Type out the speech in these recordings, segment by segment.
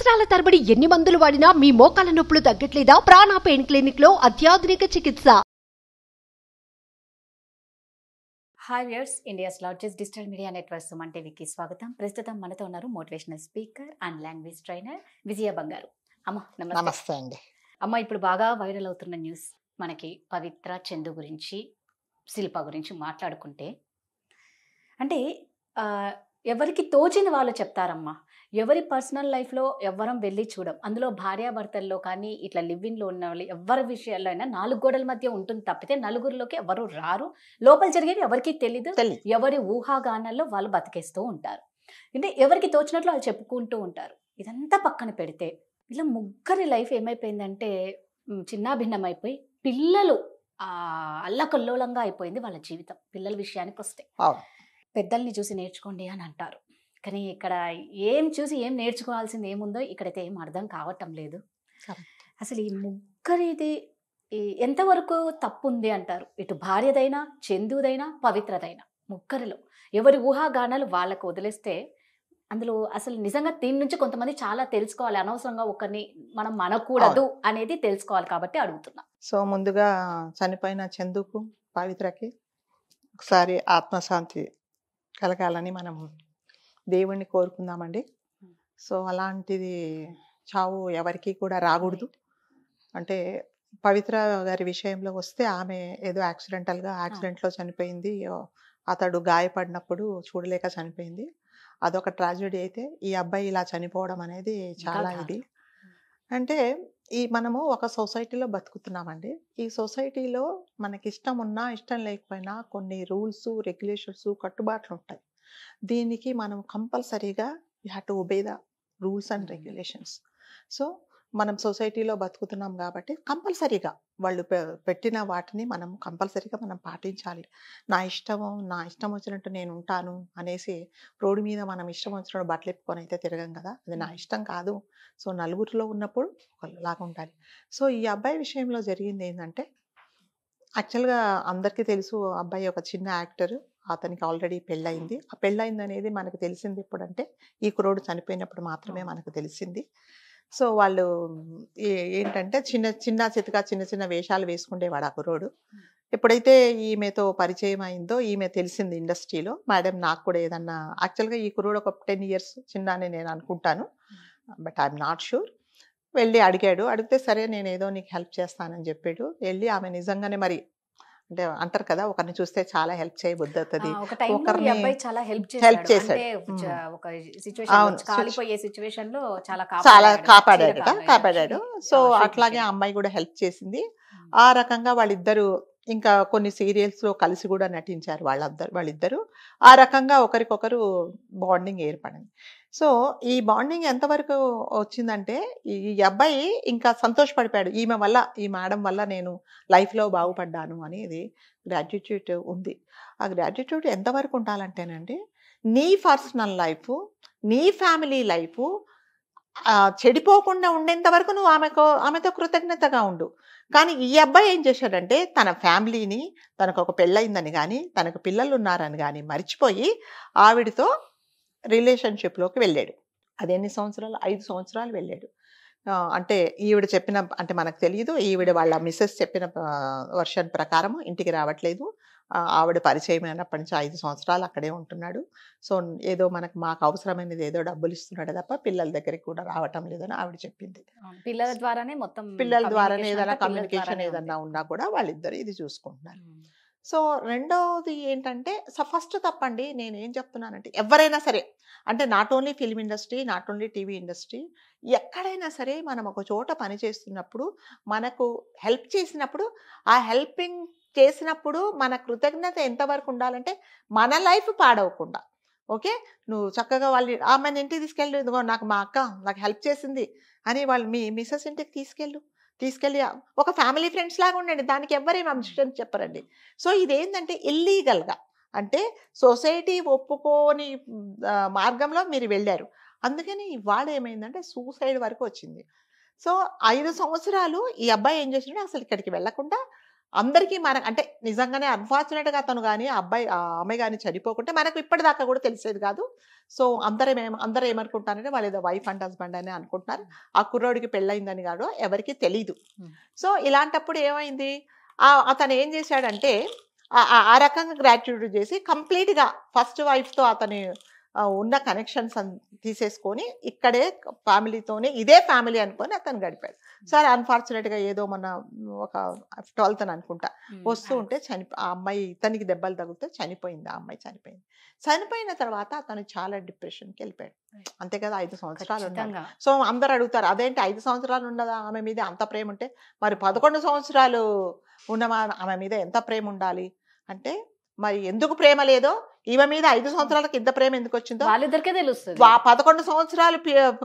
సంవత్సరాల తరబడి ఎన్ని మందులు వాడినా మీ మోకాల నొప్పులు తగ్గట్లేదా? ప్రాణ పెయిన్ క్లినిక్ లో అత్యాధునిక చికిత్స. Hi viewers, India's largest digital media network Suman టీవీకి స్వాగతం. ప్రస్తుతం మనతో ఉన్నారు motivational speaker and language trainer Vijaya Bangaru. అమ్మ నమస్తే అండి. అమ్మ, ఇప్పుడు బాగా వైరల్ అవుతున్న న్యూస్ మనకి పవిత్ర, చందు గురించి, శిల్ప గురించి మాట్లాడుకుంటే, అంటే ఎవరికి తోచిన వాళ్ళు చెప్తారమ్మా. ఎవరి పర్సనల్ లైఫ్లో ఎవ్వరం వెళ్ళి చూడం. అందులో భార్యాభర్తల్లో కానీ ఇట్లా లివ్ఇన్లో ఉన్న వాళ్ళు ఎవరి విషయాల్లో అయినా 4 గోడల మధ్య ఉంటుంది తప్పితే నలుగురిలోకి ఎవరు రారు. లోపల జరిగేది ఎవరికి తెలీదు. ఎవరి ఊహాగానాల్లో వాళ్ళు బతికేస్తూ ఉంటారు. అంటే ఎవరికి తోచినట్లు వాళ్ళు చెప్పుకుంటూ ఉంటారు. ఇదంతా పక్కన పెడితే ఇలా ముగ్గురి లైఫ్ ఏమైపోయిందంటే చిన్నాభిన్నమైపోయి పిల్లలు అల్లకల్లోలంగా అయిపోయింది వాళ్ళ జీవితం. పిల్లల విషయానికి వస్తే పెద్దల్ని చూసి నేర్చుకోండి అని అంటారు, కానీ ఇక్కడ ఏం చూసి ఏం నేర్చుకోవాల్సింది ఏముందో ఇక్కడైతే ఏం అర్థం కావటం లేదు. అసలు ఈ ముగ్గురిది ఎంతవరకు తప్పు ఉంది అంటారు? ఇటు భార్యదైనా, చందుదైనా, పవిత్రదైనా, ముగ్గురిలో ఎవరి ఊహాగానాలు వాళ్ళకు వదిలేస్తే అందులో అసలు నిజంగా దీని నుంచి కొంతమంది చాలా తెలుసుకోవాలి. అనవసరంగా ఒకరిని మనం మనకూడదు అనేది తెలుసుకోవాలి కాబట్టి అడుగుతున్నా. సో ముందుగా చనిపోయిన చందుకు, పవిత్రకి ఒకసారి ఆత్మశాంతి కలగాలని మనం దేవుణ్ణి కోరుకుందామండి. సో అలాంటిది చావు ఎవరికి కూడా రాకూడదు. అంటే పవిత్ర గారి విషయంలో వస్తే ఆమె ఏదో యాక్సిడెంట్లో చనిపోయింది. అతడు గాయపడినప్పుడు చూడలేక చనిపోయింది. అదొక ట్రాజెడీ. అయితే ఈ అబ్బాయి ఇలా చనిపోవడం అనేది చాలా ఇది. అంటే మనము ఒక సొసైటీలో బతుకుతున్నామండి. ఈ సొసైటీలో మనకి ఇష్టం ఉన్నా ఇష్టం లేకపోయినా కొన్ని రూల్స్, రెగ్యులేషన్స్, కట్టుబాట్లు ఉంటాయి. దీనికి మనం కంపల్సరీగా you have to obey the rules and regulations. So మనం సొసైటీలో బతుకుతున్నాం కాబట్టి కంపల్సరీగా వాళ్ళు పెట్టిన వాటిని మనం కంపల్సరీగా మనం పాటించాలి. నా ఇష్టం వచ్చినట్టు నేను ఉంటాను అనేసి రోడ్డు మీద మనం ఇష్టం వచ్చినట్టు బట్టలు ఎప్పుకొని అయితే తిరగం కదా, అది నా ఇష్టం కాదు. సో నలుగురిలో ఉన్నప్పుడు ఒకలాగా ఉండాలి. సో ఈ అబ్బాయి విషయంలో జరిగింది ఏంటంటే, యాక్చువల్గా అందరికీ తెలుసు అబ్బాయి ఒక చిన్న యాక్టర్. అతనికి ఆల్రెడీ పెళ్ళయింది. ఆ పెళ్ళయింది అనేది మనకు తెలిసింది ఎప్పుడంటే ఈ కుర్రోడు చనిపోయినప్పుడు మాత్రమే మనకు తెలిసింది. సో వాళ్ళు ఏంటంటే చిన్న వేషాలు వేసుకుండేవాడు ఆ కుర్రోడు. ఎప్పుడైతే ఈమెతో పరిచయం అయిందో, ఈమె తెలిసింది ఇండస్ట్రీలో, మేడం నాకు కూడా ఏదన్నా, యాక్చువల్గా ఈ కుర్రోడు ఒక 10 years చిన్న అని నేను అనుకుంటాను, బట్ ఐఎమ్ నాట్ షూర్. వెళ్ళి అడిగితే సరే నేను ఏదో నీకు హెల్ప్ చేస్తానని చెప్పాడు. వెళ్ళి ఆమె నిజంగానే మరి అంటే అంటారు కదా, ఒకరిని చూస్తే చాలా హెల్ప్ చేయబుద్ధి అవుతుంది. చాలా కాపాడాడు. సో అట్లాగే అమ్మాయి కూడా హెల్ప్ చేసింది. ఆ రకంగా వాళ్ళిద్దరు ఇంకా కొన్ని సీరియల్స్ లో కలిసి కూడా నటించారు వాళ్ళిద్దరు. ఆ రకంగా ఒకరికొకరు బాండింగ్ ఏర్పడింది. సో ఈ బాండింగ్ ఎంతవరకు వచ్చిందంటే, ఈ అబ్బాయి ఇంకా సంతోషపడిపోయాడు, ఈమె వల్ల, ఈ మేడం వల్ల నేను లైఫ్లో బాగుపడ్డాను అనేది గ్రాటిట్యూడ్ ఉంది. ఆ గ్రాటిట్యూడ్ ఎంతవరకు ఉండాలంటేనండి, నీ పర్సనల్ లైఫ్, నీ ఫ్యామిలీ లైఫ్ చెడిపోకుండా ఉండేంత వరకు నువ్వు ఆమెతో కృతజ్ఞతగా ఉండు. కానీ ఈ అబ్బాయి ఏం చేశాడంటే, తన ఫ్యామిలీని, తనకు ఒక పెళ్ళయిందని కానీ, తనకు పిల్లలు ఉన్నారని కానీ మర్చిపోయి ఆవిడతో రిలేషన్షిప్లోకి వెళ్ళాడు. అది ఎన్ని సంవత్సరాలు? 5 సంవత్సరాలు వెళ్ళాడు. అంటే ఈవిడ చెప్పిన, అంటే మనకు తెలియదు, ఈవిడ వాళ్ళ మిస్సెస్ చెప్పిన వర్షన్ ప్రకారం ఇంటికి రావట్లేదు. ఆవిడ పరిచయం అయినప్పటి నుంచి 5 సంవత్సరాలు అక్కడే ఉంటున్నాడు. సో ఏదో మాకు అవసరమైనది ఏదో డబ్బులు ఇస్తున్నాడు తప్ప పిల్లల దగ్గరికి కూడా రావటం లేదని ఆవిడ చెప్పింది. పిల్లల ద్వారానే ఏదైనా కమ్యూనికేషన్ ఏదన్నా ఉన్నా కూడా వాళ్ళిద్దరు ఇది చూసుకుంటున్నారు. సో రెండవది ఏంటంటే, ఫస్ట్ తప్పండి నేను ఏం చెప్తున్నానంటే, ఎవరైనా సరే, అంటే not only film industry, not only TV industry, ఎక్కడైనా సరే మనం ఒక చోట పని చేస్తున్నప్పుడు, మనకు హెల్ప్ చేసినప్పుడు, ఆ హెల్పింగ్ చేసినప్పుడు మన కృతజ్ఞత ఎంతవరకు ఉండాలంటే, మన లైఫ్ పాడవకుండా. ఓకే, నువ్వు చక్కగా ఆమెను ఇంటికి తీసుకెళ్ళు, ఇదిగో మా అక్క నాకు హెల్ప్ చేసింది అని వాళ్ళు మీ మిస్సెస్ ఇంటికి తీసుకెళ్ళి ఒక ఫ్యామిలీ ఫ్రెండ్స్ లాగా ఉండండి. దానికి ఎవ్వరేం అబ్జెక్షన్ చెప్పరండి. సో ఇదేంటంటే ఇల్లీగల్గా, అంటే సొసైటీ ఒప్పుకోని మార్గంలో మీరు వెళ్ళారు. అందుకని ఇవాళ ఏమైందంటే సూసైడ్ వరకు వచ్చింది. సో 5 సంవత్సరాలు ఈ అబ్బాయి ఏం చేసిండే, అసలు ఇక్కడికి వెళ్లకుండా అందరికీ మన అంటే నిజంగానే అన్ఫార్చునేట్గా అతను కానీ అమ్మాయి కానీ చనిపోకుంటే మనకు ఇప్పటిదాకా కూడా తెలిసేది కాదు. సో అందరూ ఏమనుకుంటారంటే వాళ్ళు ఏదో వైఫ్ అండ్ హస్బెండ్ అని అనుకుంటున్నారు. ఆ కుర్రోడికి పెళ్ళయిందని కాదు ఎవరికి తెలీదు. సో ఇలాంటప్పుడు ఏమైంది, అతను ఏం చేశాడంటే ఆ రకంగా గ్రాట్యుటీ చేసి కంప్లీట్గా ఫస్ట్ వైఫ్తో అతని ఉన్న కనెక్షన్స్ తీసేసుకొని ఇక్కడే ఫ్యామిలీతోనే ఇదే ఫ్యామిలీ అనుకొని అతను గడిపాడు. సరే అన్ఫార్చునేట్గా ఏదో మన ఒక 12th అని అనుకుంటా వస్తూ ఉంటే ఆ అమ్మాయి ఇతనికి దెబ్బలు తగిలితే చనిపోయింది. ఆ అమ్మాయి చనిపోయింది. చనిపోయిన తర్వాత అతను చాలా డిప్రెషన్కి వెళ్ళిపోయాడు. అంతే కదా, 5 సంవత్సరాలు ఉన్నాడు. సో అందరు అడుగుతారు అదేంటి 5 సంవత్సరాలు ఉన్నదా ఆమె మీద అంత ప్రేమ ఉంటే, మరి 11 సంవత్సరాలు ఉన్న ఆమె మీద ఎంత ప్రేమ ఉండాలి అంటే, మరి ఎందుకు ప్రేమ లేదో ఈమె మీద 5 సంవత్సరాలకు ఇంత ప్రేమ ఎందుకు వచ్చిందో వాళ్ళిద్దరికే తెలుస్తుంది. 11 సంవత్సరాలు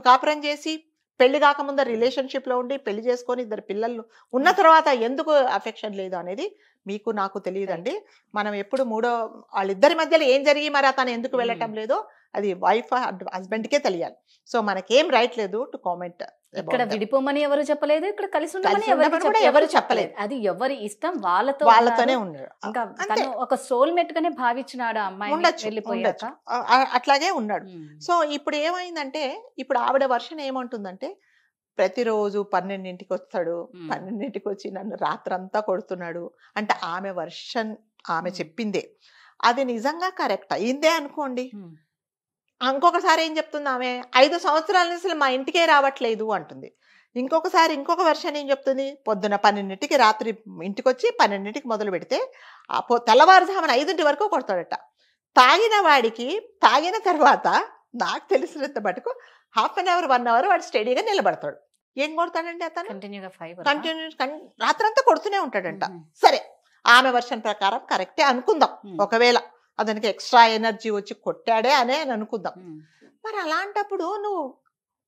కాపురం చేసి పెళ్లి కాకముందు రిలేషన్షిప్ లో ఉండి పెళ్లి చేసుకొని 2 పిల్లలు ఉన్న తర్వాత ఎందుకు అఫెక్షన్ లేదు అనేది మీకు నాకు తెలియదండి. మనం ఎప్పుడు వాళ్ళిద్దరి మధ్యలో ఏం జరిగి మరి అతను ఎందుకు వెళ్ళటం లేదో అది వైఫ్ హస్బెండ్కే తెలియాలి. సో మనకేం రైట్ లేదు టు కామెంట్. ఇక్కడ విడిపోమని ఎవరు చెప్పలేదు, ఇక్కడ కలిసి ఉండమని ఎవరు చెప్పలేదు. అది ఎవరి ఇష్టం వాళ్ళతోనే ఉన్నాడు. ఇంకా తను ఒక సోల్మేట్ గానే భావించినాడు అమ్మాయి వెళ్ళిపోయాక, అట్లాగే ఉన్నాడు. సో ఇప్పుడు ఏమైందంటే, ఇప్పుడు ఆవిడ వర్షన్ ఏమంటుందంటే, ప్రతిరోజు 12ంటికి వస్తాడు, 12ంటికి వచ్చి నన్ను రాత్రంతా కొడుతున్నాడు అంటే ఆమె వర్షన్ ఆమె చెప్పిందే. అది నిజంగా కరెక్ట్ అయిందే అనుకోండి. ఇంకొకసారి ఏం చెప్తుంది ఆమె, 5 సంవత్సరాల నుంచి అసలు మా ఇంటికే రావట్లేదు అంటుంది. ఇంకొక వెర్షన్ ఏం చెప్తుంది, పొద్దున 12ంటికి రాత్రి ఇంటికి వచ్చి 12ంటికి మొదలు పెడితే తెల్లవారుజామున 5 వరకు కొడతాడట. తాగిన వాడికి తాగిన తర్వాత నాకు తెలిసినంత మటుకు హాఫ్ అన్ అవర్ 1 అవర్ వాడు స్టడీగా నిలబడతాడు. ఏం కొడతాడండి అతను, రాత్రంతా కొడుతూనే ఉంటాడంట. సరే ఆమె వర్షన్ ప్రకారం కరెక్టే అనుకుందాం, ఒకవేళ అతనికి ఎక్స్ట్రా ఎనర్జీ వచ్చి కొట్టాడే అని అనుకుందాం. మరి అలాంటప్పుడు నువ్వు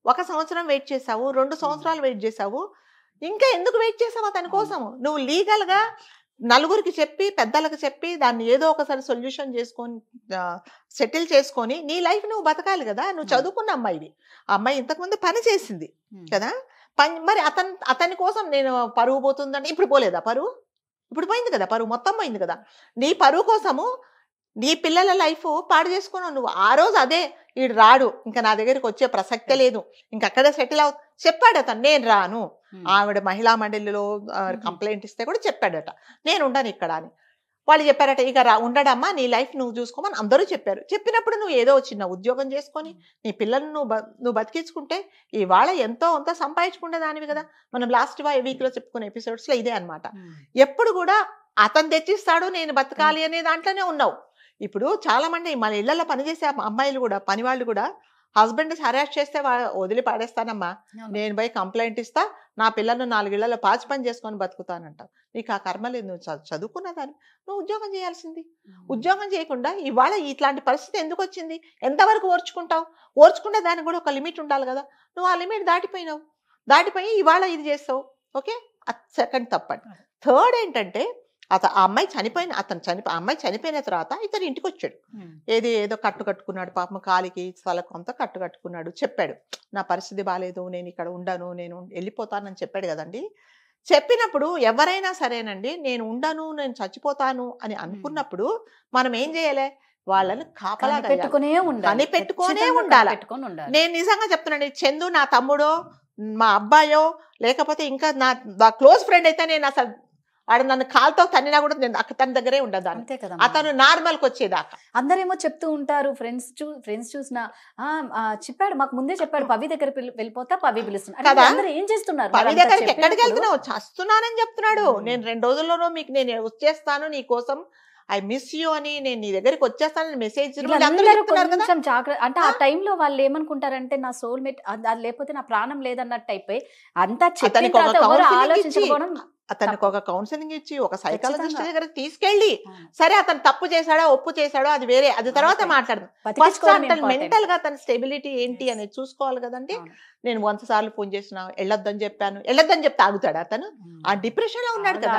1 సంవత్సరం వెయిట్ చేసావు, 2 సంవత్సరాలు వెయిట్ చేసావు, ఇంకా ఎందుకు వెయిట్ చేసావు అతని కోసం? నువ్వు లీగల్గా నలుగురికి చెప్పి పెద్దలకు చెప్పి దాన్ని ఏదో ఒకసారి సొల్యూషన్ చేసుకొని సెటిల్ చేసుకొని నీ లైఫ్ నువ్వు బతకాలి కదా. నువ్వు చదువుకున్న అమ్మాయివి, ఆ అమ్మాయి ఇంతకుముందు పని చేసింది కదా. మరి అతని కోసం నేను పరువు పోతుందంటే ఇప్పుడు పోలేదా పరువు? ఇప్పుడు పోయింది కదా, పరువు మొత్తం పోయింది కదా. నీ పరువు కోసము నీ పిల్లల లైఫ్ పాడు చేసుకున్నావు నువ్వు. ఆ రోజు అదే ఈడు రాడు, ఇంకా నా దగ్గరికి వచ్చే ప్రసక్తే లేదు, ఇంకక్కడే సెటిల్ చెప్పాడు అతను, నేను రాను. ఆవిడ మహిళా మండలిలో కంప్లైంట్ ఇస్తే కూడా చెప్పాడట, నేను ఉండను ఇక్కడ అని. వాళ్ళు చెప్పారట, ఇక ఉండడమ్మా నీ లైఫ్ నువ్వు చూసుకోమని అందరూ చెప్పారు. చెప్పినప్పుడు నువ్వు ఏదో చిన్న ఉద్యోగం చేసుకొని నీ పిల్లల్ని నువ్వు బతికించుకుంటే ఇవాళ ఎంతో అంత సంపాదించుకుంటే దానివి కదా. మనం లాస్ట్ వీక్లో చెప్పుకునే ఎపిసోడ్స్లో ఇదే అనమాట. ఎప్పుడు కూడా అతను తెచ్చిస్తాడు నేను బతకాలి అనే దాంట్లోనే ఉన్నావు. ఇప్పుడు చాలా మంది మన ఇళ్లలో పనిచేసే అమ్మాయిలు కూడా, పని వాళ్ళు కూడా, హస్బెండ్ హరాస్ చేస్తే వదిలి పాడేస్తానమ్మా, నేను పోయి కంప్లైంట్ ఇస్తా, నా పిల్లలను 4 ఇళ్లలో పాచి పని చేసుకొని బతుకుతానంట. నీకు ఆ కర్మ లేదు, నువ్వు చదువుకున్నదాన్ని, నువ్వు ఉద్యోగం చేయాల్సింది. ఉద్యోగం చేయకుండా ఇవాళ ఇట్లాంటి పరిస్థితి ఎందుకు వచ్చింది? ఎంతవరకు ఓర్చుకుంటావు? ఓర్చుకునే దానికి కూడా ఒక లిమిట్ ఉండాలి కదా. నువ్వు ఆ లిమిట్ దాటిపోయి ఇవాళ ఇది చేస్తావు. ఓకే, సెకండ్ తప్పండి. థర్డ్ ఏంటంటే, అమ్మాయి చనిపోయిన తర్వాత ఇతను ఇంటికి వచ్చాడు. ఏదో కట్టుకున్నాడు పాపం, కాలికి తలకు అంతా కట్టుకున్నాడు. చెప్పాడు, నా పరిస్థితి బాగాలేదు, నేను ఇక్కడ ఉండను, నేను వెళ్ళిపోతానని చెప్పాడు కదండి. చెప్పినప్పుడు ఎవరైనా సరేనండి, నేను ఉండను, నేను చచ్చిపోతాను అని అనుకున్నప్పుడు మనం ఏం చేయాలి? వాళ్ళని కాపలా కనిపెట్టుకునే ఉండాలి. నేను నిజంగా చెప్తున్నాను, చందు నా తమ్ముడో మా అబ్బాయో లేకపోతే ఇంకా నా క్లోజ్ ఫ్రెండ్ అయితే నేను అసలు వాడు నన్ను కాలుతో తన్నినా కూడా నేను తన దగ్గరే ఉండదాన్ని, అతను నార్మల్కి వచ్చేదాకా. అందరేమో చెప్తూ ఉంటారు, ఫ్రెండ్స్ చూసిన చెప్పాడు, మాకు ముందే చెప్పాడు, పవి దగ్గర వెళ్ళిపోతా, పవి పిలుస్తున్నారు. ఏం చేస్తున్నారు? పవి దగ్గరికి ఎక్కడికి వెళ్తున్నావు? చస్తున్నానని చెప్తున్నాడు. నేను 2 రోజుల్లోనూ మీకు నేను వచ్చేస్తాను, నీ కోసం ఐ మిస్ యూ అని, నేను నీ దగ్గరికి వచ్చేస్తానని మెసేజ్. కొంచెం జాగ్రత్త అంటే ఆ టైంలో వాళ్ళు ఏమనుకుంటారంటే నా సోల్మేట్ లేకపోతే నా ప్రాణం లేదన్నట్టు అయిపోయి అంతా ఆలోచించుకోవడం. అతనికి ఒక కౌన్సిలింగ్ ఇచ్చి ఒక సైకాలజిస్ట్ దగ్గర తీసుకెళ్ళి, సరే అతను తప్పు చేశాడో ఒప్పు చేశాడో అది వేరే, అది తర్వాత మాట్లాడదు. ఫస్ట్ అతను మెంటల్ గా తన స్టెబిలిటీ ఏంటి అనేది చూసుకోవాలి కదండి. నేను 100 సార్లు ఫోన్ చేసిన వెళ్ళొద్దని చెప్తే ఆగుతాడు అతను? ఆ డిప్రెషన్ లో ఉన్నాడు కదా,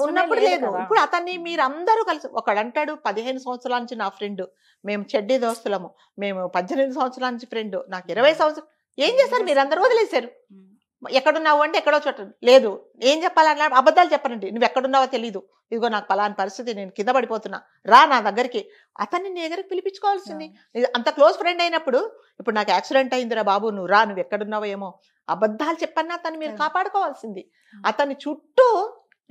ఉన్నప్పుడు లేదు. ఇప్పుడు అతన్ని మీరందరూ కలిసి, ఒకడు అంటాడు 15 సంవత్సరాల నుంచి నా ఫ్రెండ్, మేము చెడ్డీ దోస్తులము, మేము 18 సంవత్సరాల నుంచి ఫ్రెండ్, నాకు 20 సంవత్సరాలు. ఏం చేస్తారు? మీరందరూ వదిలేశారు. ఎక్కడున్నావు అంటే ఎక్కడో చోట లేదు. ఏం చెప్పాలన్నా అబద్ధాలు చెప్పనండి. నువ్వు ఎక్కడున్నావో తెలీదు. ఇదిగో నాకు పలానా పరిస్థితి, నేను కింద పడిపోతున్నా, రా నా దగ్గరికి. అతన్ని నీ దగ్గరికి పిలిపించుకోవాల్సింది. అంత క్లోజ్ ఫ్రెండ్ అయినప్పుడు, ఇప్పుడు నాకు యాక్సిడెంట్ అయిందిరా బాబు, నువ్వు రా, నువ్వు ఎక్కడున్నావో ఏమో. అబద్ధాలు చెప్పన్నా అతన్ని మీరు కాపాడుకోవాల్సింది. అతన్ని చుట్టూ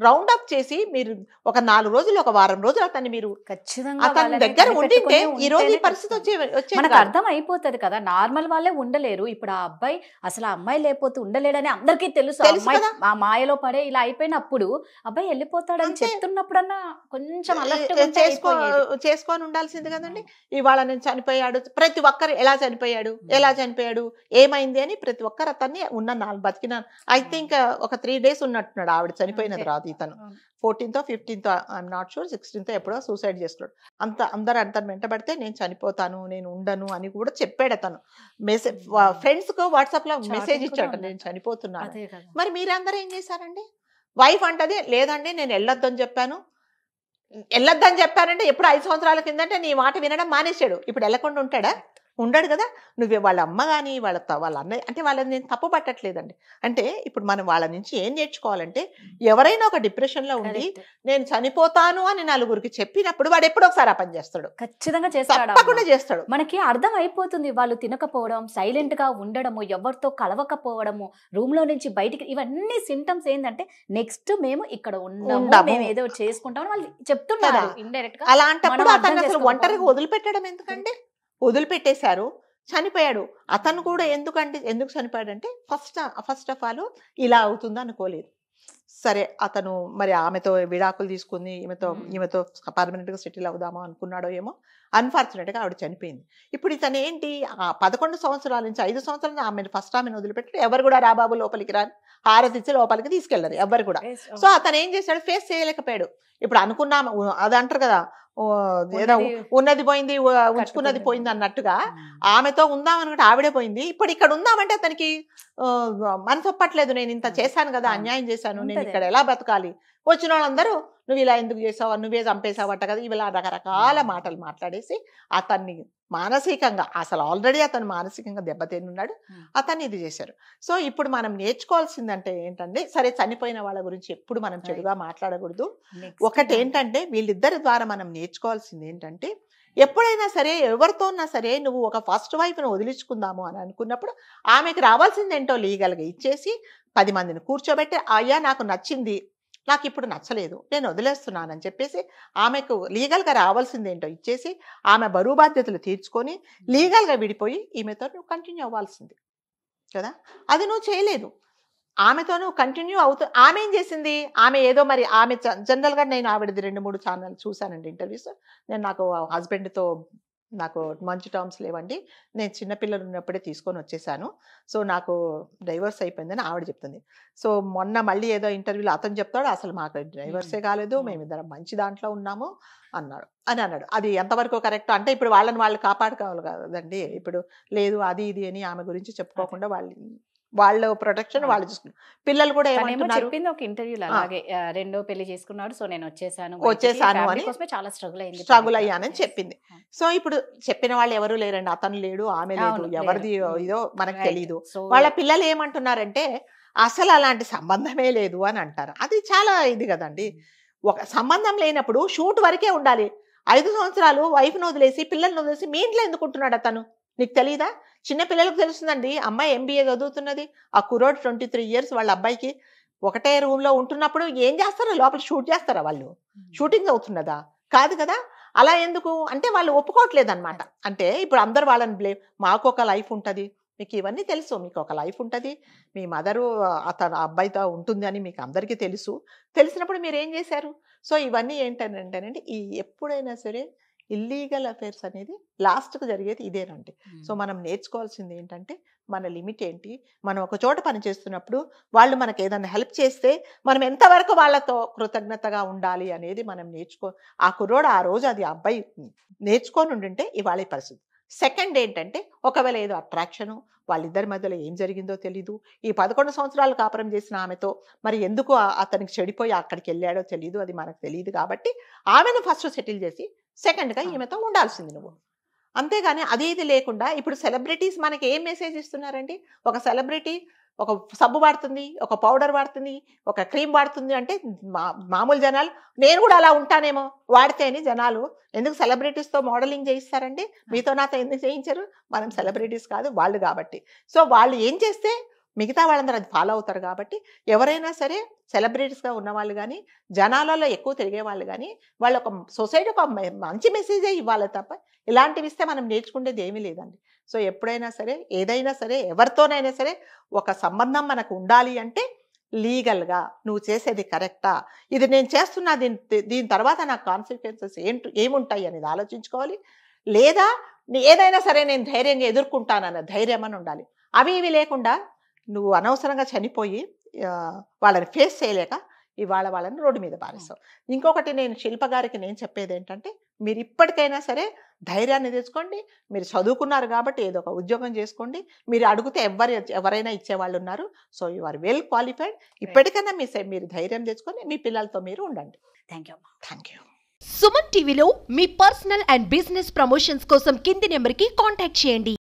రౌండ్ అప్ చేసి మీరు ఒక 4 రోజులు, ఒక వారం రోజులు అతన్ని మీరు ఖచ్చితంగా అతని దగ్గర ఉండింటే ఈ రోజు ఈ పరిస్థితి వచ్చేది మనకు కాదు. అర్థం అయిపోతుంది కదా, నార్మల్ వాళ్ళే ఉండలేరు. ఇప్పుడు ఆ అబ్బాయి అసలు ఆ అమ్మాయి లేకపోతే ఉండలేడని అందరికీ తెలుసు. ఆ తెలుసు అమ్మాయి కదా. ఆ మాయలో పడే ఇలా అయిపోయినప్పుడు అబ్బాయి వెళ్ళిపోతాడని అంతే. చెప్తున్నప్పుడన్నా కొంచెం alert గా ఉంటే అయిపోయేది. చేసుకొని ఉండాల్సింది కదండి. ఇవాళ నేను చనిపోయాడు, ప్రతి ఒక్కరు ఎలా చనిపోయాడు, ఏమైంది అని ప్రతి ఒక్కరు అతన్ని బతికిన ఐ థింక్ ఒక 3 days ఉన్నట్టున్నాడు ఆవిడ చనిపోయిన తర్వాత. ఇతను 14th 15th I'm not sure, 16th ఎప్పుడో సూసైడ్ చేసుకున్నాడు. అందరు అతను వెంటబడితే నేను చనిపోతాను, నేను ఉండను అని కూడా చెప్పాడు అతను. మెసేజ్ ఫ్రెండ్స్ కు వాట్సాప్ లో మెసేజ్ ఇచ్చాడు, నేను చనిపోతున్నాను. అదే కదా. మరి మీరందరూ ఏం చేశారండి? వైఫ్ అంటది లేదండి నేను వెళ్ళొద్దని చెప్పాను. వెళ్ళొద్దని చెప్పానంటే ఎప్పుడు 5 సంవత్సరాల కిందంటే నీ మాట వినడం మానేశాడు. ఇప్పుడు వెళ్ళకుండా ఉంటాడా? ఉండడు కదా. నువ్వు వాళ్ళ అమ్మ కానీ వాళ్ళ అన్నయ్య అంటే వాళ్ళని నేను తప్పు పట్టట్లేదండి. అంటే ఇప్పుడు మనం వాళ్ళ నుంచి ఏం నేర్చుకోవాలంటే, ఎవరైనా ఒక డిప్రెషన్ లో ఉండి Correct. నేను చనిపోతాను అని నలుగురికి చెప్పినప్పుడు వాడు ఎప్పుడో ఒకసారి ఆ పని చేస్తాడు, ఖచ్చితంగా చేస్తాడు. తప్పకుండా చేస్తాడు. మనకి అర్థం అయిపోతుంది వాళ్ళు తినకపోవడం, సైలెంట్ గా ఉండడము, ఎవరితో కలవకపోవడము, రూమ్ లో నుంచి బయటికి, ఇవన్నీ సింటమ్స్ ఏంటంటే నెక్స్ట్ మేము ఇక్కడ ఉండము, మేము ఏదో చేసుకుంటామని వాళ్ళు చెప్తున్నారు కదా. ఇండైరెక్ట్ గా. అలాంటప్పుడు మనం అర్థం అతను అసలు చేసుకోకపోవడం. ఒంటరిగా వదిలిపెట్టడం ఎందుకంటే, వదిలిపెట్టేశారు, చనిపోయాడు. అతను కూడా ఎందుకు చనిపోయాడంటే ఫస్ట్ ఆఫ్ ఆల్ ఇలా అవుతుంది అనుకోలేదు. సరే అతను మరి ఆమెతో విడాకులు తీసుకుంది, ఈమెతో పర్మనెంట్ గా సెటిల్ అవుదామా అనుకున్నాడో ఏమో. అన్ఫార్చునేట్ గా ఆవిడ చనిపోయింది. ఇప్పుడు ఇతను ఏంటి, 11 సంవత్సరాల నుంచి 5 సంవత్సరాలు ఆమెను వదిలిపెట్టి ఎవరు కూడా రాబాబు లోపలికి రాని హారతిచ్చి లోపలికి తీసుకెళ్లరు ఎవరు కూడా. సో అతను ఏం చేశాడు, ఫేస్ చేయలేకపోయాడు. ఇప్పుడు అనుకున్నాము అది అంటారు కదా, ఏదో ఉన్నది పోయింది ఉంచుకున్నది పోయింది అన్నట్టుగా ఆమెతో ఉందాం అనుకుంటే ఆవిడే పోయింది. ఇప్పుడు ఇక్కడ ఉందామంటే అతనికి మనసు ఒప్పట్లేదు. నేను ఇంత చేశాను కదా, అన్యాయం చేశాను, నేను ఇక్కడ ఎలా బతకాలి? వచ్చిన వాళ్ళందరూ నువ్వు ఇలా ఎందుకు చేసావు, నువ్వే చంపేసావట కదా, ఇలా రకరకాల మాటలు మాట్లాడేసి అతన్ని మానసికంగా, అసలు ఆల్రెడీ అతను మానసికంగా దెబ్బతిన్నాడు, అతన్ని ఇది చేశారు. సో ఇప్పుడు మనం నేర్చుకోవాల్సిందంటే ఏంటంటే, సరే చనిపోయిన వాళ్ళ గురించి ఎప్పుడు మనం చెడుగా మాట్లాడకూడదు. ఒకటి ఏంటంటే వీళ్ళిద్దరి ద్వారా మనం నేర్చుకోవాల్సింది ఏంటంటే, ఎప్పుడైనా సరే ఎవరితో ఉన్నా సరే నువ్వు ఒక ఫస్ట్ వైఫ్ను వదిలించుకుందాము అని అనుకున్నప్పుడు ఆమెకి రావాల్సింది ఏంటో లీగల్గా ఇచ్చేసి 10 మందిని కూర్చోబెట్టి, అయ్యా నాకు నచ్చింది, నాకు ఇప్పుడు నచ్చలేదు, నేను వదిలేస్తున్నానని చెప్పేసి ఆమెకు లీగల్గా రావాల్సింది ఏంటో ఇచ్చేసి ఆమె బరువు బాధ్యతలు తీర్చుకొని లీగల్గా విడిపోయి ఈమెతో నువ్వు కంటిన్యూ అవ్వాల్సింది కదా. అది నువ్వు చేయలేదు. ఆమెతో నువ్వు కంటిన్యూ ఆమె ఏం చేసింది, ఆమె ఏదో మరి ఆమె జనరల్గా నేను ఆవిడది 2-3 ఛానల్ చూశానండి ఇంటర్వ్యూస్. నేను నాకు హస్బెండ్తో నాకు మంచి టర్మ్స్ లేవండి, నేను చిన్నపిల్లలు ఉన్నప్పుడే తీసుకొని వచ్చేసాను, సో నాకు డైవర్స్ అయిపోయిందని ఆవిడ చెప్తుంది. సో మొన్న మళ్ళీ ఏదో ఇంటర్వ్యూలో అతను చెప్తాడు, అసలు మాకు డైవర్సే కాలేదు, మేమిద్దరం మంచి దాంట్లో ఉన్నాము అన్నాడు. అది ఎంతవరకు కరెక్ట్ అంటే, ఇప్పుడు వాళ్ళని వాళ్ళు కాపాడుకోవాలి కదండి. ఇప్పుడు లేదు అది ఇది అని ఆమె గురించి చెప్పుకోకుండా వాళ్ళ ప్రొటెక్షన్ వాళ్ళు చూసుకున్నారు. పిల్లలు కూడా ఏమంటున్నారు, చెప్పింది ఒక ఇంటర్వ్యూలో అలాగే రెండో పెళ్లి చేసుకున్నాడు, సో నేను వచ్చేసాను అని చాలా స్ట్రగుల్ అయ్యానని చెప్పింది. సో ఇప్పుడు చెప్పిన వాళ్ళు ఎవరు లేరండి, అతను లేడు, ఆమె లేదు, ఎవరిది ఇదో మనకు తెలియదు. వాళ్ళ పిల్లలు ఏమంటున్నారంటే అసలు అలాంటి సంబంధమే లేదు అని అంటారు. అది చాలా ఇది కదండి. ఒక సంబంధం లేనప్పుడు షూట్ వరకే ఉండాలి. 5 సంవత్సరాలు వైఫ్ను వదిలేసి పిల్లల్ని వదిలేసి మీ ఇంట్లో ఎందుకుంటున్నాడు అతను, నీకు తెలియదా? చిన్న పిల్లలకు తెలుస్తుందండి. అమ్మాయి MBA చదువుతున్నది, ఆ కుర్రోడు 23 years, వాళ్ళ అబ్బాయికి ఒకటే రూమ్ లో ఉంటున్నప్పుడు ఏం చేస్తారా, లోపల షూట్ చేస్తారా? వాళ్ళు షూటింగ్ అవుతున్నదా? కాదు కదా. అలా ఎందుకు అంటే వాళ్ళు ఒప్పుకోవట్లేదు అనమాట. అంటే ఇప్పుడు అందరు వాళ్ళని బ్లేమ్, మాకు ఒక లైఫ్ ఉంటుంది, మీకు ఇవన్నీ తెలుసు, మీకు ఒక లైఫ్ ఉంటుంది, మీ మదరు అతను అబ్బాయితో ఉంటుంది అని మీకు అందరికీ తెలిసినప్పుడు మీరు ఏం చేశారు? సో ఇవన్నీ ఏంటంటేనండి, ఈ ఎప్పుడైనా సరే ఇల్లీగల్ అఫైర్స్ అనేది లాస్ట్కు జరిగేది ఇదేనండి. సో మనం నేర్చుకోవాల్సింది ఏంటంటే మన లిమిట్ ఏంటి, మనం ఒక చోట పని చేస్తున్నప్పుడు వాళ్ళు మనకు ఏదైనా హెల్ప్ చేస్తే మనం ఎంతవరకు వాళ్ళతో కృతజ్ఞతగా ఉండాలి అనేది మనం ఆ కుర్రోడు ఆ రోజు అది అబ్బాయి నేర్చుకొని ఉండింటే ఇవాళ ఈ పరిస్థితి. సెకండ్ ఏంటంటే, ఒకవేళ ఏదో అట్రాక్షను, వాళ్ళిద్దరి మధ్యలో ఏం జరిగిందో తెలీదు, ఈ 11 సంవత్సరాలు కాపురం చేసిన ఆమెతో మరి ఎందుకు అతనికి చెడిపోయి అక్కడికి వెళ్ళాడో తెలీదు, అది మనకు తెలియదు. కాబట్టి ఆమెను ఫస్ట్ సెటిల్ చేసి సెకండ్గా ఈమెతో ఉండాల్సింది నువ్వు. అంతేగాని అది ఇది లేకుండా ఇప్పుడు సెలబ్రిటీస్ మనకి ఏం మెసేజ్ ఇస్తున్నారండి? ఒక సెలబ్రిటీ ఒక సబ్బు వాడుతుంది, ఒక పౌడర్ వాడుతుంది, ఒక క్రీమ్ వాడుతుంది అంటే మామూలు జనాలు నేను కూడా అలా ఉంటానేమో వాడితే అని జనాలు ఎందుకు సెలబ్రిటీస్తో మోడలింగ్ చేయిస్తారండి? మీతో నాతో ఎందుకు చేయించరు? మనం సెలబ్రిటీస్ కాదు, వాళ్ళు కాబట్టి. సో వాళ్ళు ఏం చేస్తే మిగతా వాళ్ళందరూ అది ఫాలో అవుతారు కాబట్టి ఎవరైనా సరే సెలబ్రిటీస్గా ఉన్నవాళ్ళు కానీ జనాలలో ఎక్కువ తిరిగే వాళ్ళు కానీ వాళ్ళు ఒక సొసైటీ ఒక మంచి మెసేజే ఇవ్వాలి తప్ప ఇలాంటివి ఇస్తే మనం నేర్చుకునేది ఏమీ లేదండి. సో ఎప్పుడైనా సరే ఏదైనా సరే ఎవరితోనైనా సరే ఒక సంబంధం మనకు ఉండాలి అంటే లీగల్గా నువ్వు చేసేది కరెక్టా, ఇది నేను చేస్తున్నా, దీని తర్వాత నాకు కాన్సిక్వెన్సెస్ ఏముంటాయి అనేది ఆలోచించుకోవాలి. లేదా ఏదైనా సరే నేను ధైర్యంగా ఎదుర్కొంటానన్న ధైర్యం అని ఉండాలి. అవి ఇవి లేకుండా నువ్వు అనవసరంగా చనిపోయి వాళ్ళని ఫేస్ చేయలేక ఇవాళ వాళ్ళని రోడ్డు మీద పారేస్తావు. ఇంకొకటి నేను శిల్ప గారికి నేను చెప్పేది ఏంటంటే మీరు ఇప్పటికైనా సరే ధైర్యాన్ని తెచ్చుకోండి. మీరు చదువుకున్నారు కాబట్టి ఏదో ఒక ఉద్యోగం చేసుకోండి. మీరు అడిగితే ఎవరైనా ఇచ్చేవాళ్ళు ఉన్నారు. So you are well qualified. ఇప్పటికైనా మీరు ధైర్యం తెచ్చుకొని మీ పిల్లలతో మీరు ఉండండి. Thank you. Thank you. Suman టీవీలో మీ పర్సనల్ అండ్ బిజినెస్ ప్రమోషన్స్ కోసం కింది నెంబర్కి కాంటాక్ట్ చేయండి.